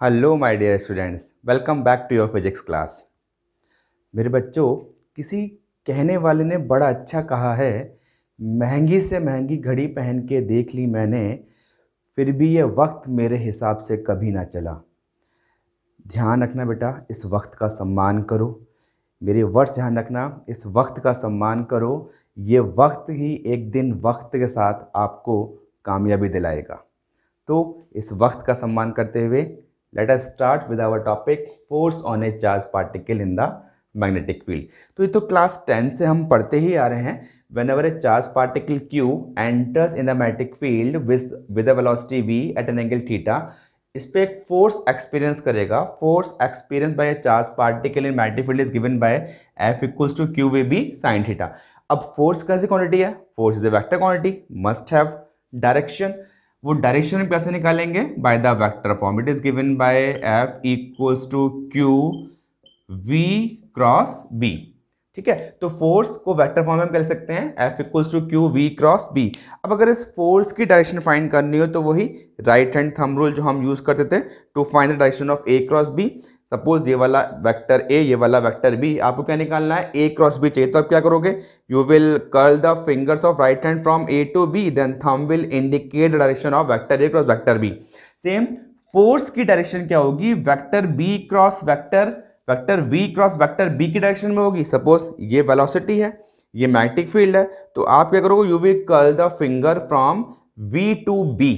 Hello my dear students, welcome back to your physics class. मेरे बच्चों, किसी कहने वाले ने बड़ा अच्छा कहा है, महंगी से महंगी घड़ी पहन के देख ली मैंने, फिर भी ये वक्त मेरे हिसाब से कभी ना चला। ध्यान रखना बेटा, इस वक्त का सम्मान करो। मेरे वर्ड्स ध्यान रखना, इस वक्त का सम्मान करो। ये वक्त ही एक दिन वक्त के साथ आपको कामयाबी दिलाएगा। तो इस वक्त का सम्मान करते हुए let us start with our topic force on a charge particle in the magnetic field. तो ये तो क्लास 10 से हम पढ़ते ही आ रहे हैं। Whenever a charge particle Q enters in the magnetic field with a velocity v at an angle theta, इस पे एक फोर्स एक्सपीरियंस करेगा। Force experience by a charge particle in magnetic field is given by F equals to Q we B sine theta. अब force कैसी quantity है? Force is a vector quantity, must have direction. वो direction कैसे निकालेंगे? By the vector form. It is given by F equals to Q V cross B. ठीक है, तो force को वेक्टर फॉर्म में हम कह सकते हैं F equals to Q V cross B. अब अगर इस फोर्स की डायरेक्शन फाइंड करनी हो तो वही राइट हैंड थंब रूल जो हम यूज करते थे to find the direction of A cross B। Suppose ये वाला वेक्टर A, ये वाला वेक्टर B, आपको क्या निकालना है? A क्रॉस B चाहिए। तो आप क्या करोगे? You will curl the fingers of right hand from A to B, then thumb will indicate the direction of vector A cross vector B। Same force की डायरेक्शन क्या होगी? Vector B cross vector V cross vector B की direction में होगी। Suppose ये velocity है, ये magnetic field है, तो आप क्या करोगे? You will curl the finger from V to B।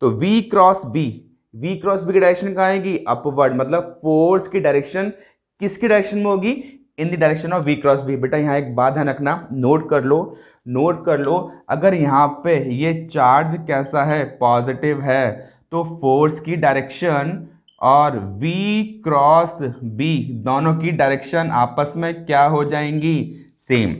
तो V क्रॉस B की डायरेक्शन कहाँ आएगी? अपवर्ड। मतलब फोर्स की डायरेक्शन किसकी डायरेक्शन में होगी? In the direction of V cross B। बेटा यहाँ एक बात ध्यान रखना, नोट कर लो। अगर यहाँ पे ये चार्ज कैसा है? पॉजिटिव है, तो फोर्स की डायरेक्शन और V क्रॉस B दोनों की डायरेक्शन आपस में क्या हो जाएंगी? सेम।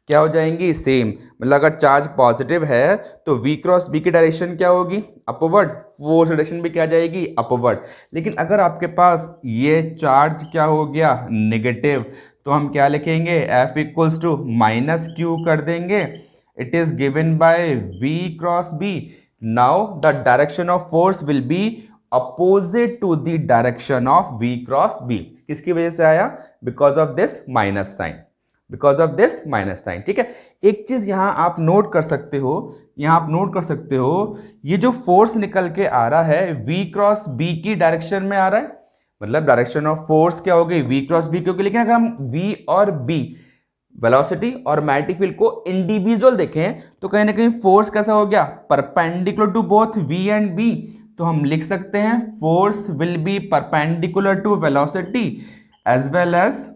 क्या हो जाएंगी? सेम। मतलब अगर चार्ज पॉजिटिव है तो V क्रॉस B की डायरेक्शन क्या होगी? अपवर्ड। फोर्स डायरेक्शन भी क्या जाएगी? अपवर्ड। लेकिन अगर आपके पास ये चार्ज क्या हो गया? नेगेटिव, तो हम क्या लिखेंगे? F equals to minus Q कर देंगे। It is given by V cross B। Now the direction of force will be opposite to the direction of V cross B। किसकी वजह से आया? Because of this minus sign. ठीक है, एक चीज यहां आप नोट कर सकते हो, ये जो फोर्स निकल के आ रहा है V क्रॉस B की डायरेक्शन में आ रहा है। मतलब डायरेक्शन ऑफ फोर्स क्या होगी? V क्रॉस B की होगी। लेकिन अगर हम V और B, वेलोसिटी और मैग्नेटिक फील्ड को इंडिविजुअल देखें तो कहीं ना कहीं फोर्स कैसा हो गया? Perpendicular to both V and B। तो हम लिख सकते हैं force will be perpendicular to velocity as well as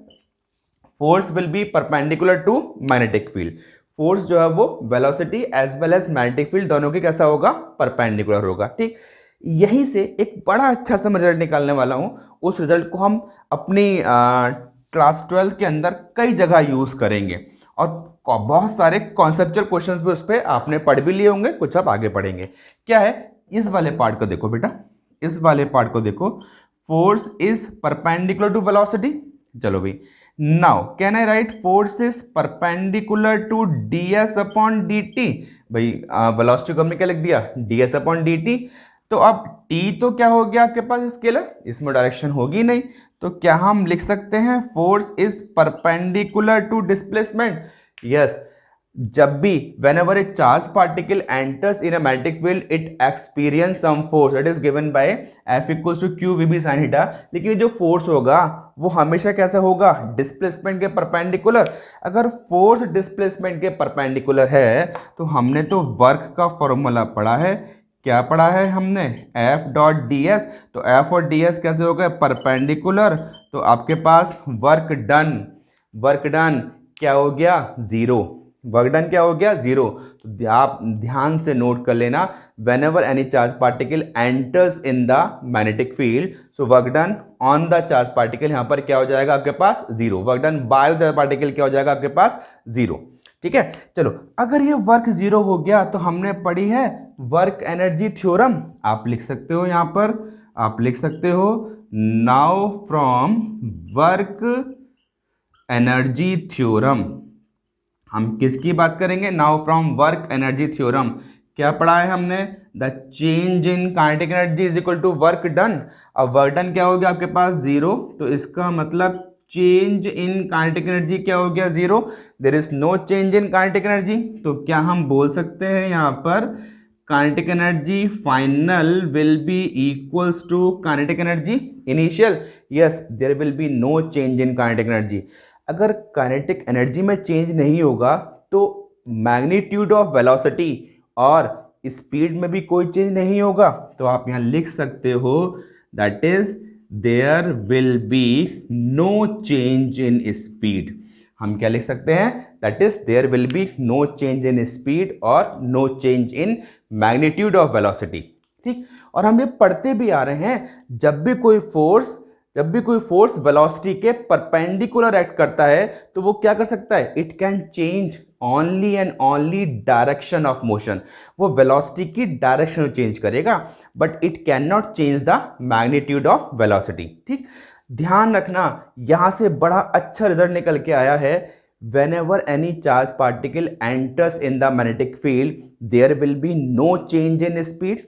force will be perpendicular to magnetic field. Force जो है वो velocity as well as magnetic field दोनों की कैसा होगा? परपेंडिकुलर होगा। ठीक, यहीं से एक बड़ा अच्छा सा मैं रिजल्ट निकालने वाला हूं। उस रिजल्ट को हम अपनी क्लास 12 के अंदर कई जगह यूज करेंगे और बहुत सारे कॉन्सेप्चुअल क्वेश्चंस भी उस पर आपने पढ़ भी लिए होंगे, कुछ आप आगे पढ़ेंगे। क्या है? इस वाले पार्ट को देखो बेटा, इस वाले पार्ट को देखो। Force is perpendicular to velocity. चलो भाई, now can I write force is perpendicular to ds upon dt। भाई वेलोसिटी को हमने क्या लिख दिया? ds upon dt। तो अब t तो क्या हो गया आपके पास? स्केलर, इसमें डायरेक्शन होगी नहीं। तो क्या हम लिख सकते हैं force is perpendicular to displacement? Yes. जब भी whenever a charge particle enters in a magnetic field it experience some force that is given by F equals to q v b sin theta। लेकिन जो force होगा वो हमेशा कैसा होगा? Displacement के परपेंडिकुलर। अगर फोर्स डिस्प्लेसमेंट के परपेंडिकुलर है तो हमने तो वर्क का फॉर्मूला पढ़ा है। क्या पढ़ा है हमने? F dot D S. तो F और डी एस कैसे हो गए? परपेंडिकुलर। तो आपके पास वर्क डन क्या हो गया? जीरो। वर्क डन क्या हो गया? जीरो। तो आप ध्यान से नोट कर लेना, whenever any charge particle enters in the magnetic field, so work done on the charge particle यहां पर क्या हो जाएगा आपके पास? Zero. Work done by the particle क्या हो जाएगा आपके पास? जीरो। ठीक है, चलो अगर ये वर्क जीरो हो गया तो हमने पढ़ी है वर्क एनर्जी थ्योरम। आप लिख सकते हो यहां पर, आप लिख सकते हो now from work energy theorem. हम किसकी बात करेंगे? Now from work energy theorem. क्या पढ़ा है हमने? The change in kinetic energy is equal to work done. अब वर्क डन क्या हो गया आपके पास? जीरो। तो इसका मतलब चेंज इन काइनेटिक एनर्जी क्या हो गया? Zero. There is no change in kinetic energy. तो क्या हम बोल सकते हैं यहाँ पर kinetic energy final will be equals to kinetic energy initial? Yes, there will be no change in kinetic energy. अगर काइनेटिक एनर्जी में चेंज नहीं होगा तो मैग्नीट्यूड ऑफ वेलोसिटी और स्पीड में भी कोई चेंज नहीं होगा। तो आप यहाँ लिख सकते हो that is there will be no change in speed. हम क्या लिख सकते हैं? That is there will be no change in speed और no change in magnitude of velocity. ठीक, और हम ये पढ़ते भी आ रहे हैं जब भी कोई फोर्स वेलोसिटी के परपेंडिकुलर एक्ट करता है तो वो क्या कर सकता है? It can change only and only direction of motion. वो वेलोसिटी की डायरेक्शन चेंज करेगा but it can not change the magnitude of velocity. ठीक, ध्यान रखना यहां से बड़ा अच्छा रिजल्ट निकल के आया है। whenever any charge particle enters in the magnetic field there will be no change in speed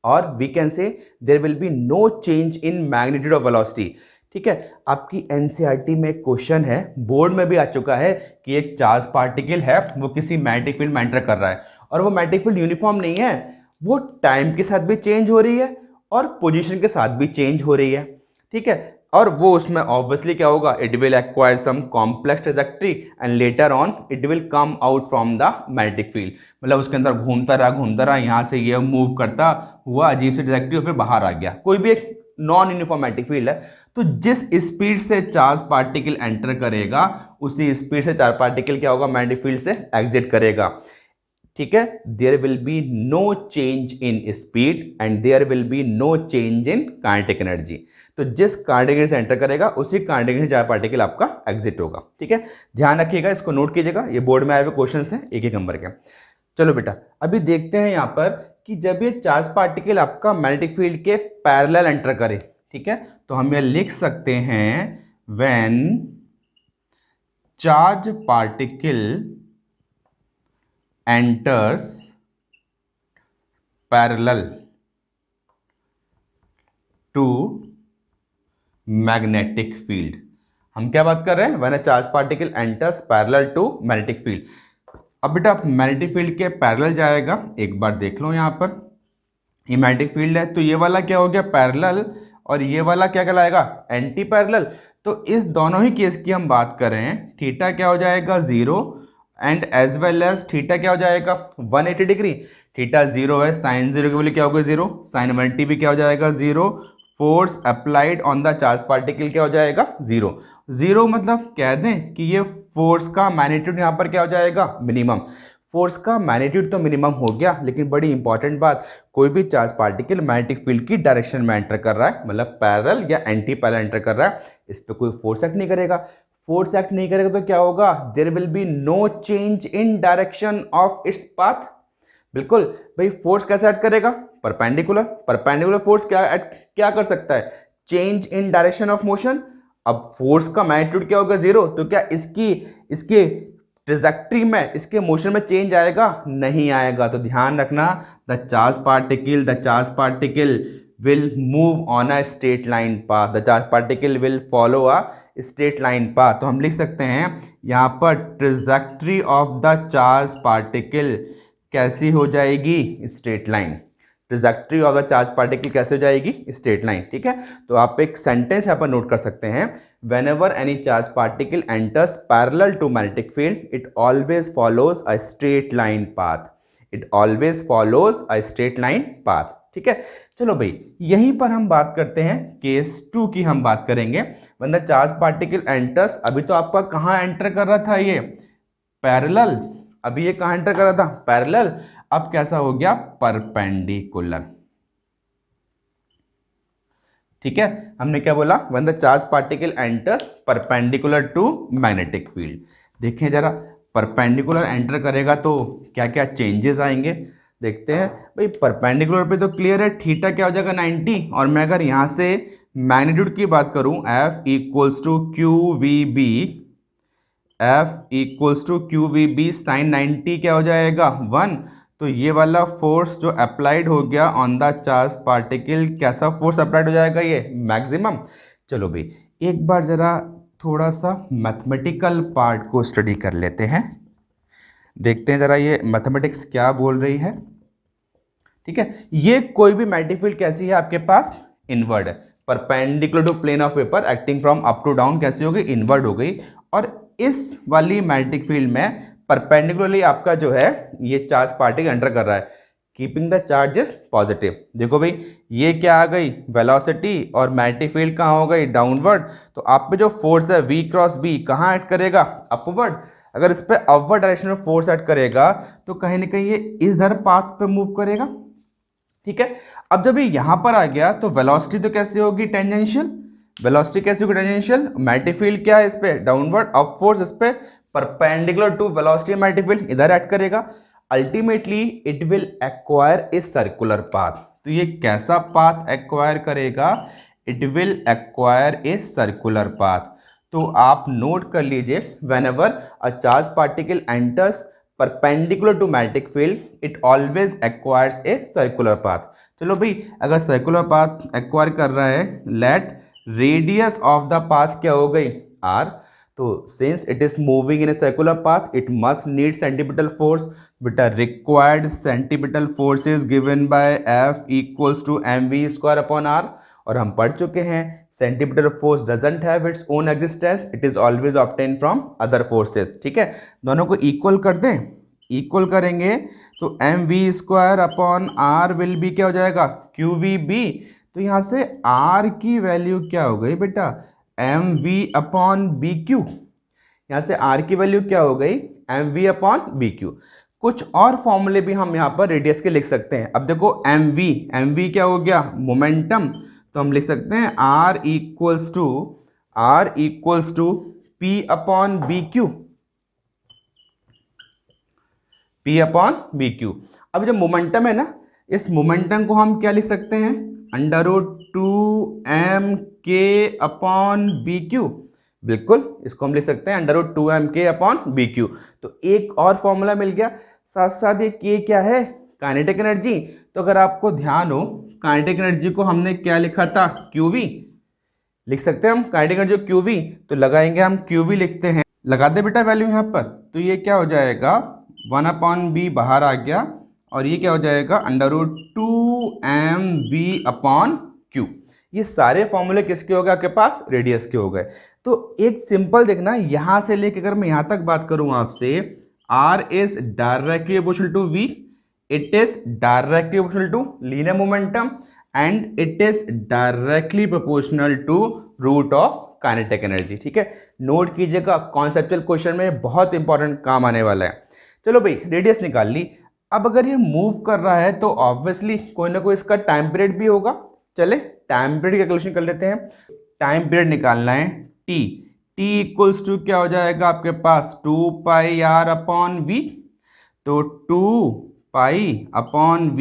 और we can say there will be no change in magnitude of velocity। ठीक है, आपकी एनसीईआरटी में क्वेश्चन है, बोर्ड में भी आ चुका है कि एक चार्ज पार्टिकल है वो किसी मैग्नेटिक फील्ड में एंटर कर रहा है और वो मैग्नेटिक फील्ड यूनिफॉर्म नहीं है, वो टाइम के साथ भी चेंज हो रही है और पोजीशन के साथ भी चेंज हो रही है। ठीक है, और वो उसमें ऑब्वियसली क्या होगा? It will acquire some complex trajectory and later on it will come out from the magnetic field. मतलब उसके अंदर घूमता रहा यहाँ से ये मूव करता हुआ अजीब सी ट्रैजेक्टरी और फिर बाहर आ गया। कोई भी एक नॉन यूनिफॉर्म मैग्नेटिक फील्ड है तो जिस स्पीड से चार्ज पार्टिकल एंटर करेगा उसी स्पीड से चार्ज पार्टिकल क्या होगा? मैग्नेटिक फील्ड से एग्जिट करेगा। ठीक है, there will be no change in speed and there will be no change in kinetic energy. तो जिस काइनेटिक एनर्जी से एंटर करेगा उसी काइनेटिक एनर्जी चार्ज पार्टिकल आपका एग्जिट होगा। ठीक है, ध्यान रखिएगा, इसको नोट कीजिएगा, ये बोर्ड में आए हुए क्वेश्चंस हैं एक एक नंबर के। चलो बेटा, अभी देखते हैं यहाँ पर कि जब ये चार्ज पार्टिकल आपका मैग्नेटिक फील्ड के पैरेलल एंटर करे, ठीक है, तो हम ये लिख सकते हैं when charge particle enters parallel to magnetic field। हम क्या बात कर रहे हैं? when a charge particle enters parallel to magnetic field। अब बेटा मैग्नेटिक फील्ड के पैरेलल जाएगा, एक बार देख लो यहाँ पर ये मैग्नेटिक फील्ड है तो ये वाला क्या हो गया? पैरेलल, और ये वाला क्या कहलाएगा? Anti parallel. तो इस दोनों ही केस की हम बात कर रहे हैं, थीटा क्या हो जाएगा? Zero and as well as theta क्या हो जाएगा? 180 डिग्री। थीटा जीरो है, साइन जीरो के वैल्यू क्या होगा? जीरो। साइन 180 भी क्या हो जाएगा? Zero. Force applied on the charge particle क्या हो जाएगा? जीरो। जीरो मतलब कह दें कि ये फोर्स का मैग्नीट्यूड यहाँ पर क्या हो जाएगा? मिनिमम। फोर्स का मैग्नीट्यूड तो मिनिमम हो गया, लेकिन बड़ी इंपॉर्टेंट बात, कोई भी चार्ज पार्टिकल मैग्नेटिक फील्ड की डायरेक्शन में एंटर कर रहा है, मतलब पैरेलल या एंटी पैरेलल एंटर कर रहा है, इस पर कोई फोर्स एक्ट नहीं करेगा। फोर्स एक्ट नहीं करेगा तो क्या होगा? There will be no change in direction of its path. बिल्कुल भाई, फोर्स कैसे एक्ट करेगा? परपेंडिकुलर। परपेंडिकुलर फोर्स क्या कर सकता है? Change in direction of motion. अब फोर्स का मैग्नीट्यूड क्या होगा? जीरो। तो क्या इसकी ट्रेजेक्टरी में, इसके मोशन में चेंज आएगा? नहीं आएगा। तो ध्यान रखना, the charge particle will move on a straight line path. The charge particle will follow a straight line path. तो हम लिख सकते हैं यहाँ पर trajectory of the charge particle कैसी हो जाएगी? Straight line. Trajectory of the charge particle कैसे हो जाएगी? Straight line. ठीक है, तो आप एक सेंटेंस यहाँ पर नोट कर सकते हैं, whenever any charge particle enters parallel to magnetic field it always follows a straight line path। it always follows a straight line path। ठीक है, चलो भाई यहीं पर हम बात करते हैं केस 2 की। हम बात करेंगे when the charge particle enters, अभी तो आपका कहाँ एंटर कर रहा था? ये पैरेलल। अभी ये कहाँ एंटर कर रहा था? पैरेलल। अब कैसा हो गया? परपेंडिकुलर। ठीक है, हमने क्या बोला? when the charge particle enters perpendicular to magnetic field। देखें जरा, परपेंडिकुलर एंटर करेगा तो क्या क्या चेंजेस आएंगे, देखते हैं भाई। परपेंडिकुलर पे तो क्लियर है, थीटा क्या हो जाएगा? 90। और मैं अगर यहाँ से मैग्नीट्यूड की बात करूँ, F equals to Q we B sine 90 क्या हो जाएगा? 1। तो ये वाला फोर्स जो अप्लाइड हो गया ऑन द चार्ज पार्टिकल, कैसा फोर्स अप्लाइड हो जाएगा, ये मैक्सिमम। चलो भाई एक बार ज़रा थोड़ा सा मैथमेटिकल पार्ट को स्टडी कर लेते हैं, देखते हैं ज़रा ये मैथमेटिक्स क्या बोल रही है। ठीक है, ये कोई भी मैग्नेटिक फील्ड कैसी है आपके पास, इनवर्ड है, perpendicular to plane of paper acting from up to down कैसी हो गई, इनवर्ड हो गई। और इस वाली मैग्नेटिक फील्ड में परपेंडिकुलरली आपका जो है ये चार्ज पार्टिकल एंटर कर रहा है, कीपिंग द चार्जेस पॉजिटिव। देखो भाई ये क्या आ गई, वेलोसिटी, और मैग्नेटिक फील्ड कहाँ हो गई, डाउनवर्ड। तो आप पे जो फोर्स है V क्रॉस B कहाँ ऐड करेगा, अपवर्ड। अगर इस पर अपवर्ड डायरेक्शन में फोर्स ऐड करेगा तो कहीं ना कहीं ये इधर पाथ पे मूव करेगा। ठीक है, अब जब ये यहां पर आ गया तो वेलोसिटी तो कैसे होगी, टेंजेंशियल। वेलोसिटी कैसे होगी, टेंजेंशियल। मैग्नेटिक फील्ड क्या है इस पे, डाउनवर्ड। अब फोर्स इस पे perpendicular to velocity magnetic field इधर ऐड करेगा। Ultimately it will acquire a circular path. तो ये कैसा पाथ एक्वायर करेगा, it will acquire a circular path. तो आप नोट कर लीजिए, whenever a charged particle enters perpendicular to magnetic field, it always acquires a circular path। चलो भाई अगर सर्कुलर पाथ एक्वायर कर रहा है, let radius of the path क्या हो गई, r। तो since it is moving in a circular path it must need centripetal force. बेटा required centripetal force is given by F equals to mv²/r। और हम पढ़ चुके हैं centripetal force doesn't have its own existence, it is always obtain from other forces. ठीक है, दोनों को इक्वल कर दें, इक्वल करेंगे तो mv²/r विल बी क्या हो जाएगा, qvb। तो यहाँ से r की वैल्यू क्या हो गई बेटा, mv/bq। यहाँ से r की वैल्यू क्या हो गई, mv/bq। कुछ और फॉर्मूले भी हम यहाँ पर रेडियस के लिख सकते हैं। अब देखो mv क्या हो गया, मोमेंटम। तो हम लिख सकते हैं r equals to p/bq, p/bq। अब जो मोमेंटम है ना, इस मोमेंटम को हम क्या लिख सकते हैं, √2mk/bq। बिल्कुल इसको हम लिख सकते हैं √2mk/bq। तो एक और फॉर्मूला मिल गया। साथ साथ ये k क्या है, काइनेटिक एनर्जी। तो अगर आपको ध्यान हो, काइनेटिक एनर्जी को हमने क्या लिखा था, qv। लिख सकते हैं हम काइनेटिक एनर्जी qv। तो लगाएंगे हम qv, लिखते हैं, लगा दे बेटा वैल्यू यहाँ पर। तो ये क्या हो जाएगा, 1/b बाहर आ गया, और ये क्या हो जाएगा, √2mv/q। ये सारे फॉर्मूले किसके हो गए आपके पास, रेडियस के हो गए। तो एक सिंपल देखना, यहाँ से लेकर अगर मैं यहाँ तक बात करूँ आपसे, r is directly proportional to v, it is directly proportional to linear momentum and it is directly proportional to root of kinetic energy। ठीक है, नोट कीजिएगा, कॉन्सेप्चुअल क्वेश्चन में बहुत इंपॉर्टेंट काम आने वाला है। चलो भाई रेडियस निकाल ली। अब अगर ये मूव कर रहा है तो ऑब्वियसली कोई ना कोई इसका टाइम पीरियड भी होगा। चले टाइम पीरियड की कैलकुलेशन कर लेते हैं। टाइम पीरियड निकालना है t इक्वल्स टू क्या हो जाएगा आपके पास, 2πr/v। तो 2π/v,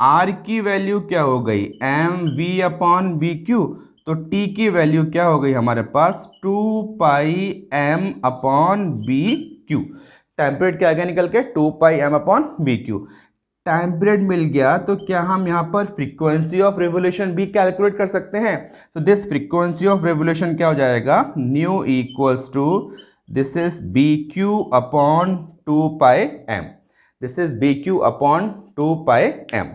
r की वैल्यू क्या हो गई, mv/bq। तो t की वैल्यू क्या हो गई हमारे पास, 2πm/bq। टाइम पीरियड क्या आ गया निकल के, 2πm/bq। टाइम पीरियड मिल गया तो क्या हम यहाँ पर फ्रीक्वेंसी ऑफ रिवोल्यूशन भी कैलकुलेट कर सकते हैं। तो दिस फ्रीक्वेंसी ऑफ रिवोल्यूशन क्या हो जाएगा, nu equals to this is bq/2πm, this is bq/2πm।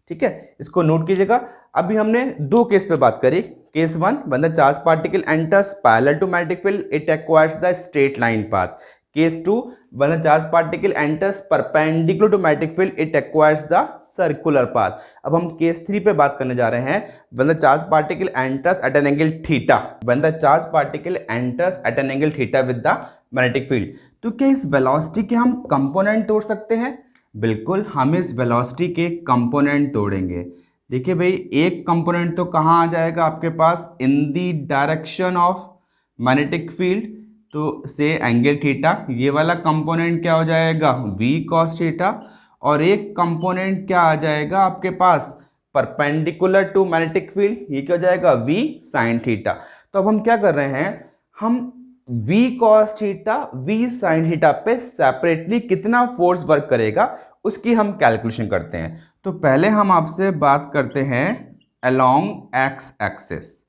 ठीक है, इसको नोट कीजिएगा। अभी हमने दो केस पे बात करी। Case 1, when the charged particle enters parallel to magnetic field it acquires the straight line path। Case 2, when the charged particle enters perpendicular to magnetic field it acquires the circular path। अब हम case 3 पे बात करने जा रहे हैं, when the charged particle enters at an angle theta, when the charged particle enters at an angle theta with the magnetic field। तो क्या इस वेलोसिटी के हम कंपोनेंट तोड़ सकते हैं? बिल्कुल, हम इस वेलोसिटी के कंपोनेंट तोड़ेंगे। देखिए भाई, एक कंपोनेंट तो कहाँ आ जाएगा आपके पास, in the direction of magnetic field, तो से एंगल थीटा। ये वाला कंपोनेंट क्या हो जाएगा, v cos थीटा। और एक कंपोनेंट क्या आ जाएगा आपके पास, परपेंडिकुलर टू मैग्नेटिक फील्ड, ये क्या हो जाएगा, v sin थीटा। तो अब हम क्या कर रहे हैं, हम v cos theta v sin theta पे सेपरेटली कितना फोर्स वर्क करेगा उसकी हम कैलकुलेशन करते हैं। तो पहले हम आपसे बात करते हैं अलोंग एक्स एक्सिस।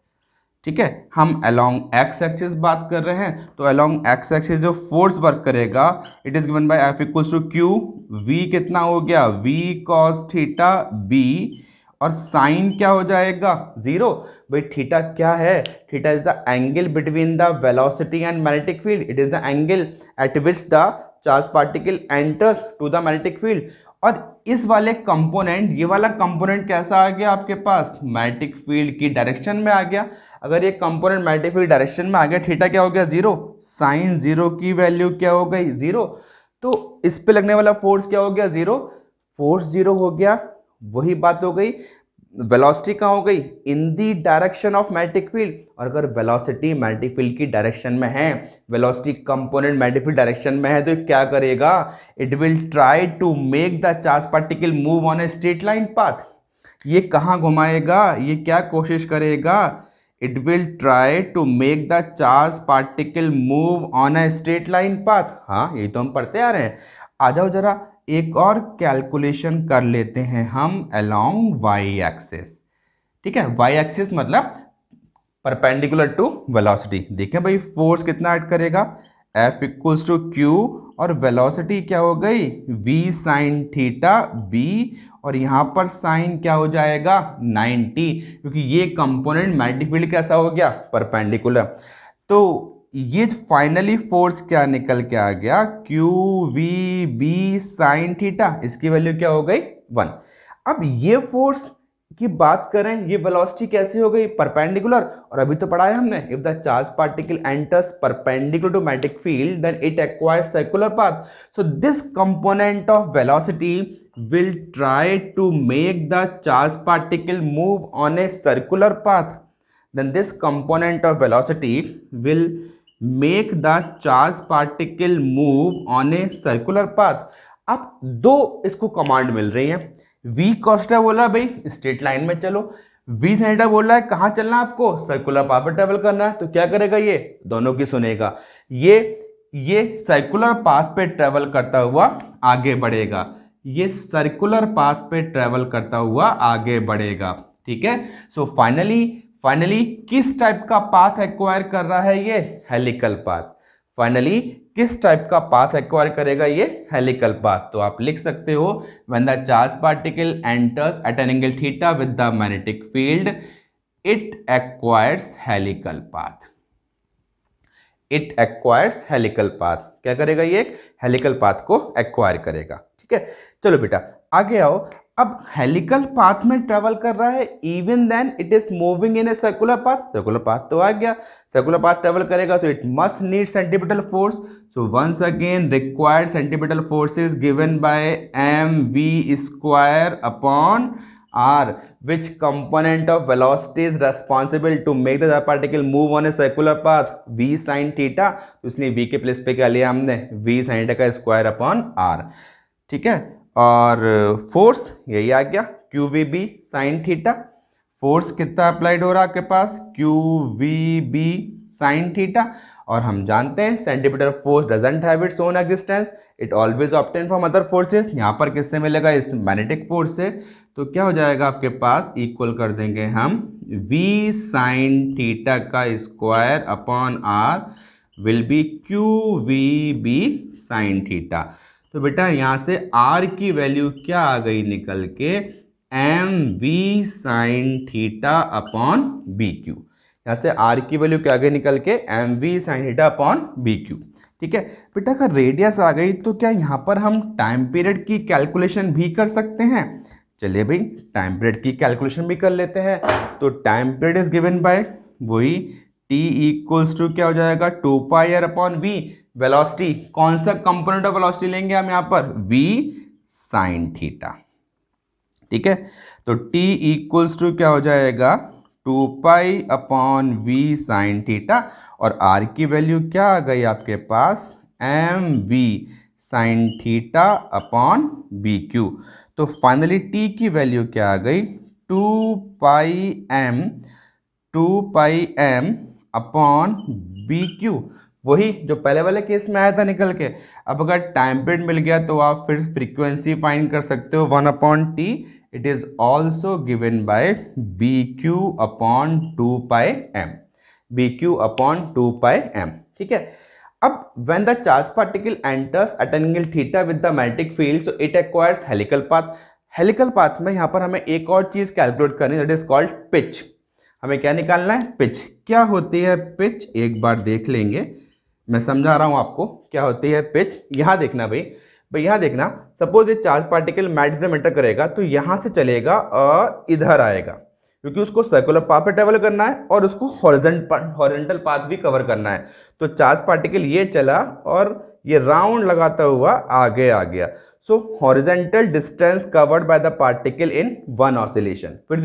ठीक है, हम अलोंग एक्स एक्सिस बात कर रहे हैं। तो अलोंग एक्स एक्सिस जो फोर्स वर्क करेगा it is given by F equals to Q. V कितना हो गया, वी कॉस थीटा बी, और साइन क्या हो जाएगा, जीरो। भाई थीटा क्या है, theta is the angle between the velocity and magnetic field. It is the angle at which the charge particle enters to the magnetic field. और इस वाले कंपोनेंट, ये वाला कंपोनेंट कैसा आ गया आपके पास, मैग्नेटिक फील्ड की डायरेक्शन में आ गया। अगर ये कंपोनेंट मैग्नेटिक फील्ड डायरेक्शन में आ गया, थीटा क्या हो गया, जीरो। साइन जीरो की वैल्यू क्या हो गई, जीरो। तो इस पे लगने वाला फोर्स क्या हो गया, जीरो। फोर्स जीरो हो गया, वही बात हो गई। वेलोसिटी कहाँ हो गई, in the direction of magnetic field. और अगर वेलोसिटी मैग्नेटिक फील्ड की डायरेक्शन में है, velocity component magnetic field direction में है, तो क्या करेगा, it will try to make the charge particle move on a straight line path. ये कहाँ घुमाएगा, ये क्या कोशिश करेगा, it will try to make the charge particle move on a straight line path. हाँ, ये तो हम पढ़ते आ रहे हैं। आ जाओ जरा एक और कैलकुलेशन कर लेते हैं हम अलोंग वाई एक्सिस। ठीक है, वाई एक्सिस मतलब परपेंडिकुलर टू वेलोसिटी। देखें भाई फोर्स कितना ऐड करेगा, F इक्वल्स टू क्यू, और वेलोसिटी क्या हो गई, v साइन थीटा b, और यहाँ पर साइन क्या हो जाएगा, 90, क्योंकि ये कंपोनेंट मैग्नेटिक फील्ड कैसा हो गया, परपेंडिकुलर। तो ये फाइनली फोर्स क्या निकल के आ गया, q we B sine theta, इसकी वैल्यू क्या हो गई, 1। अब ये फोर्स की बात करें, ये वेलोसिटी कैसी हो गई, परपेंडिकुलर। और अभी तो पढ़ा है हमने, if the charge particle enters perpendicular to magnetic field then it acquires circular path. So this component of velocity will try to make the charge particle move on a circular path. Then this component of velocity will make the charge particle move on a circular path. अब दो इसको command मिल रही है। v cosθ बोला भाई straight line में चलो, v sin θ बोल रहा है कहाँ चलना है आपको, सर्कुलर पाथ पर ट्रेवल करना है। तो क्या करेगा, ये दोनों की सुनेगा, ये सर्कुलर पाथ पे ट्रेवल करता हुआ आगे बढ़ेगा, ये सर्कुलर पाथ पे ट्रेवल करता हुआ आगे बढ़ेगा। ठीक है, सो फाइनली किस टाइप का पाथ एक्वायर कर रहा है, ये हेलिकल पाथ। फाइनली किस टाइप का पाथ एक्वायर करेगा, ये हेलिकल पाथ। तो आप लिख सकते हो, when the charge particle enters at an angle theta with the magnetic field it acquires helical path. It acquires helical path, क्या करेगा, ये एक हेलिकल पाथ को एक्वायर करेगा। ठीक है, चलो बेटा आगे आओ। अब हेलिकल पाथ में ट्रेवल कर रहा है, even then it is moving in a circular path. Circular path तो आ गया, सर्कुलर पाथ ट्रेवल करेगा, so it must need centripetal force. So once again required centripetal force is given by mv square upon r, which component of velocity is responsible to make the particle move on a circular path, v sin theta। तो इसलिए v के place पे क्या लिया हमने, v sin theta का square upon r। ठीक है, और फोर्स यही आ गया, q we B sine theta. Force कितना अप्लाइड हो रहा है आपके पास, q we B sine theta. और हम जानते हैं centimetre force doesn't have its own existence, it always obtain from other forces. यहाँ पर किससे मिलेगा, इस मैग्नेटिक फोर्स से। तो क्या हो जाएगा आपके पास, इक्वल कर देंगे हम v साइन थीटा का square upon r will be q we B sine theta. तो बेटा यहाँ से r की वैल्यू क्या आ गई निकल के, m v sine theta upon B q. यहाँ से r की वैल्यू क्या आ गई निकल के, m v sine theta upon B q. ठीक है बेटा, अगर रेडियस आ गई तो क्या यहाँ पर हम टाइम पीरियड की कैलकुलेशन भी कर सकते हैं। चलिए भाई टाइम पीरियड की कैलकुलेशन भी कर लेते हैं। तो time period is given bye वही t इक्वल्स टू क्या हो जाएगा, 2 पाई आर अपॉन वी। वेलोसिटी कौन सा कंपोनेंट ऑफ वेलोसिटी लेंगे हम यहाँ पर, v साइन थीटा। ठीक है, तो t इक्वल्स टू क्या हो जाएगा, 2 pi upon v sine theta, और r की वैल्यू क्या आ गई आपके पास, m v sine theta upon B q. तो फाइनली t की वैल्यू क्या आ गई, 2 pi m upon B q. वही जो पहले वाले केस में आया था निकल के। अब अगर टाइम पीरियड मिल गया तो आप फिर फ्रीक्वेंसी फाइंड कर सकते हो 1/t। It is also given by BQ/2πm, BQ/2πm, ठीक है। अब when the charge particle enters at an angle theta with the magnetic field, so it acquires helical path। Helical path में यहाँ पर हमें एक और चीज कैलकुलेट करनी है, दैट इज कॉल्ड पिच। हमें क्या निकालना है? पिच। क्या होती है पिच? एक बार देख लेंगे, मैं समझा रहा हूँ आपको क्या होती है पिच। यहाँ देखना भाई, यहाँ देखना, सपोज ये चार्ज पार्टिकल मैग्नेटिक में एंटर करेगा तो यहाँ से चलेगा और इधर आएगा, क्योंकि उसको सर्कुलर पाथ पे ट्रेवल करना है और उसको हॉरिजॉन्टल पाथ भी कवर करना है। तो चार्ज पार्टिकल ये चला और ये राउंड लगाता हुआ आगे आ गया। सो horizontal distance covered by the particle in one oscillation. फिर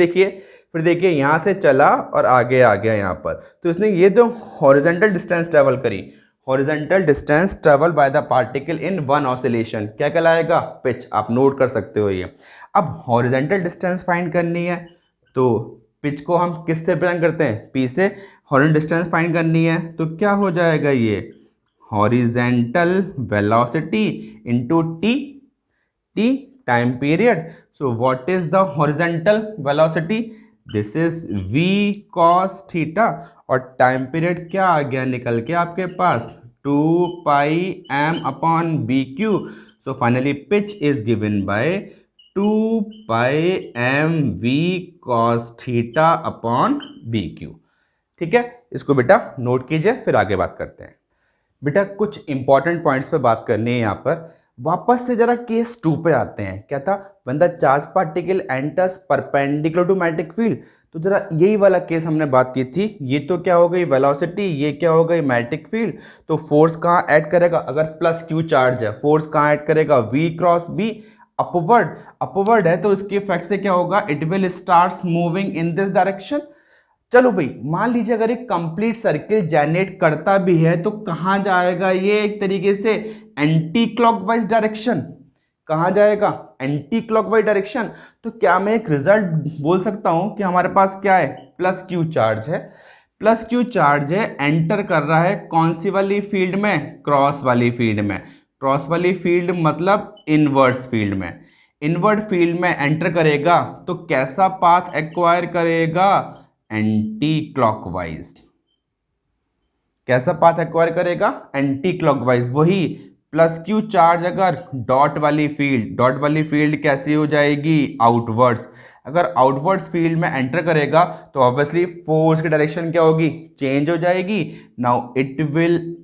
देखिए यहाँ से चला और आगे आ गया यहाँ पर, तो इसने ये जो हॉरिजॉन्टल डिस्टेंस ट्रेवल करी, horizontal distance travel by the particle in one oscillation, क्या कहलाएगा? पिच। आप नोट कर सकते हो ये। अब हॉरिजॉन्टल डिस्टेंस फाइंड करनी है तो पिच को हम किससे रिप्रेजेंट करते हैं? P से। हॉरिजॉन्टल डिस्टेंस फाइंड करनी है तो क्या हो जाएगा? ये horizontal velocity into t, time period. So what is the horizontal velocity? This is v cos theta, और टाइम पीरियड क्या आ गया निकल के आपके पास? 2πm/BQ। So finally pitch is given bye 2πmv cos θ/BQ, ठीक है। इसको बेटा नोट कीजिए, फिर आगे बात करते हैं। बेटा कुछ इंपॉर्टेंट पॉइंट्स पे बात करनी है यहाँ पर। वापस से जरा केस 2 पे आते हैं। क्या था? When the charge particle enters perpendicular to magnetic field. तो जरा यही वाला केस हमने बात की थी। ये तो क्या हो गई? वेलोसिटी। ये क्या हो गई? Magnetic field. तो फोर्स कहाँ ऐड करेगा? अगर +q चार्ज है, फोर्स कहाँ ऐड करेगा? v क्रॉस b, अपवर्ड है तो इसके इफेक्ट से क्या होगा? It will start moving in this direction. चलो भाई, मान लीजिए अगर एक कंप्लीट सर्किल जनरेट करता भी है तो कहां जाएगा ये? एक तरीके से एंटी क्लॉकवाइज डायरेक्शन। कहां जाएगा? Anti clockwise direction. तो क्या मैं एक रिजल्ट बोल सकता हूं कि हमारे पास क्या है? +q चार्ज है, +q चार्ज है, एंटर कर रहा है कौन सी वाली फील्ड में? क्रॉस वाली फील्ड में। क्रॉस वाली फील्ड मतलब इनवर्स फील्ड में। इनवर्ट फील्ड में एंटर करेगा तो कैसा पाथ एक्वायर करेगा? Anti clockwise. कैसा पाथ एक्वायर करेगा? Anti clockwise. वही +q चार्ज अगर डॉट वाली फील्ड कैसी हो जाएगी? आउटवर्ड्स। अगर आउटवर्ड्स फील्ड में एंटर करेगा तो ऑब्वियसली फोर्स की डायरेक्शन क्या होगी? चेंज हो जाएगी। Now it will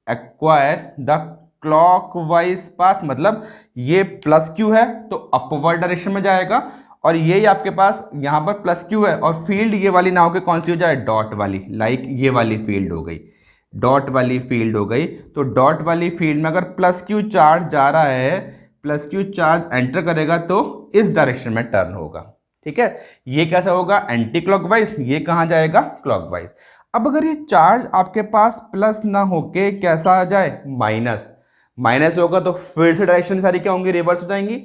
acquire the clockwise path, मतलब ये +q है तो अपवर्ड डायरेक्शन में जाएगा, और ये आपके पास यहाँ पर +q है और फील्ड ये वाली ना होकर कौन सी हो जाए? डॉट वाली। लाइक ये वाली फील्ड हो गई, डॉट वाली फील्ड हो गई। तो डॉट वाली फील्ड में अगर +q चार्ज जा रहा है, +q चार्ज एंटर करेगा तो इस डायरेक्शन में टर्न होगा, ठीक है। ये कैसा होगा? Anti clockwise. ये कहाँ जाएगा? क्लॉकवाइज। अब अगर ये चार्ज आपके पास प्लस ना होके कैसा आ जाए? माइनस होगा तो फिर से डायरेक्शन सारी क्या होंगी? रिवर्स हो जाएंगी।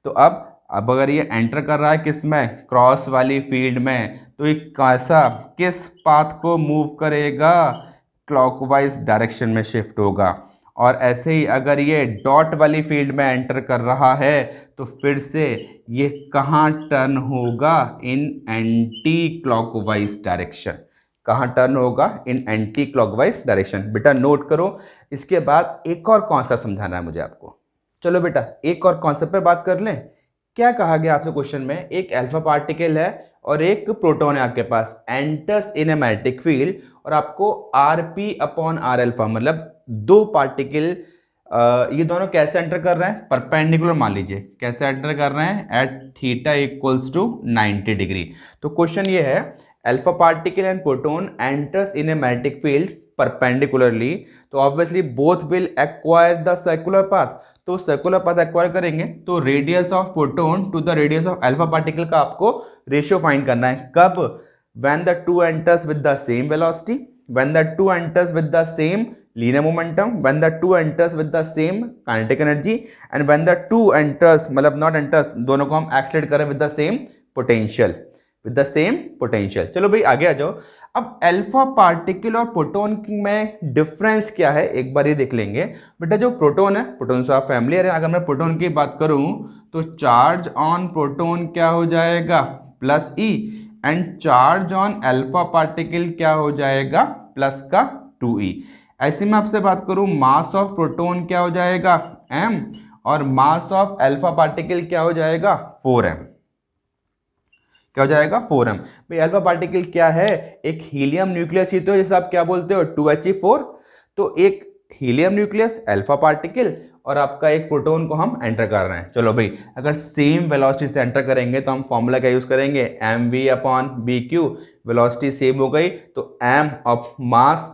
तो अब अगर ये एंटर कर रहा है किस में? क्रॉस वाली फील्ड में, तो ये कैसा, किस पाथ को मूव करेगा? क्लॉकवाइज डायरेक्शन में शिफ्ट होगा। और ऐसे ही अगर ये डॉट वाली फील्ड में एंटर कर रहा है तो फिर से ये कहाँ टर्न होगा? इन एंटी क्लॉकवाइज डायरेक्शन। कहाँ टर्न होगा? इन एंटी क्लॉकवाइज डायरेक्शन। बेटा नोट करो। इसके बाद एक और कॉन्सेप्ट समझाना है मुझे आपको। चलो बेटा एक और कॉन्सेप्ट पे बात कर लें। क्या कहा गया आपसे क्वेश्चन में? एक अल्फा पार्टिकल है और एक प्रोटॉन है आपके पास, enters in a magnetic field, और आपको Rp/r, मतलब दो पार्टिकल, ये दोनों कैसे एंटर कर रहे हैं? परपेंडिकुलर मान लीजिए। कैसे एंटर कर रहे हैं? At theta equals to 90 degree. तो क्वेश्चन ये है, alpha particle and proton enters in a magnetic field perpendicularly, तो obviously both will acquire the circular path. तो सर्कुलर पाथ एक्वायर करेंगे तो radius of proton to the radius of alpha particle का आपको ratio find करना है। कब? When the two enters with the same velocity, when the two enters with the same linear momentum, when the two enters with the same kinetic energy, and when the two enters, मतलब not enters, दोनों को हम एक्सलेट करें with the same potential, with the same potential. चलो भाई आगे आ जाओ। अब अल्फा पार्टिकल और प्रोटॉन में डिफरेंस क्या है एक बार ये देख लेंगे। बेटा जो प्रोटॉन है, प्रोटॉन से आप फैमिलियर है, अगर मैं प्रोटॉन की बात करूं तो चार्ज ऑन प्रोटॉन क्या हो जाएगा plus E, and charge on alpha particle क्या हो जाएगा प्लस का 2e। ऐसे में आपसे बात करूं मास ऑफ प्रोटॉन क्या हो जाएगा m, और मास ऑफ अल्फा पार्टिकल क्या हो जाएगा 4m। क्या हो जाएगा 4m। भाई अल्फा पार्टिकल क्या है, एक हीलियम न्यूक्लियस ही तो, जैसे आप क्या बोलते हो 2He4। तो एक हीलियम न्यूक्लियस अल्फा पार्टिकल और आपका एक प्रोटॉन को हम एंटर कर रहे हैं। चलो भाई अगर सेम वेलोसिटी से एंटर करेंगे तो हम फॉर्मूला क्या यूज करेंगे mv/bq। वेलोसिटी सेम हो गई तो m of mass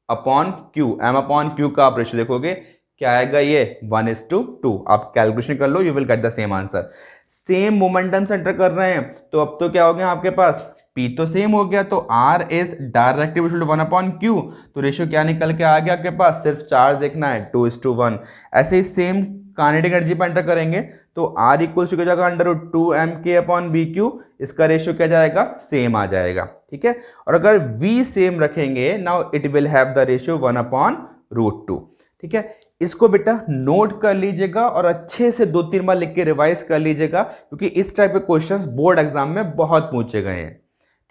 upon q, m/q का आप रेशियो देखोगे क्या आएगा ये 1:2। आप कैलकुलेशन कर लो, you will get the same answer. Same momentum से एंटर कर रहे हैं तो अब तो क्या हो गया आपके पास, P तो सेम हो गया तो R इज डायरेक्टली 1/Q। तो रेशियो क्या निकल के आ गया आपके पास, सिर्फ चार्ज देखना है 2:1। ऐसे ही सेम काइनेटिक एनर्जी पर एंटर करेंगे तो R इक्वल्स हो जाएगा √2mk/bq। इसका रेशियो क्या जाएगा, सेम आ जाएगा। ठीक है, और अगर V सेम रखेंगे now it will have the ratio 1/√2। ठीक है, इसको बेटा नोट कर लीजिएगा और अच्छे से 2-3 बार लिख के रिवाइज कर लीजिएगा, क्योंकि इस टाइप के क्वेश्चंस बोर्ड एग्जाम में बहुत पूछे गए हैं।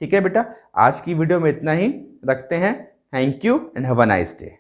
ठीक है बेटा, आज की वीडियो में इतना ही रखते हैं। Thank you and have a nice day.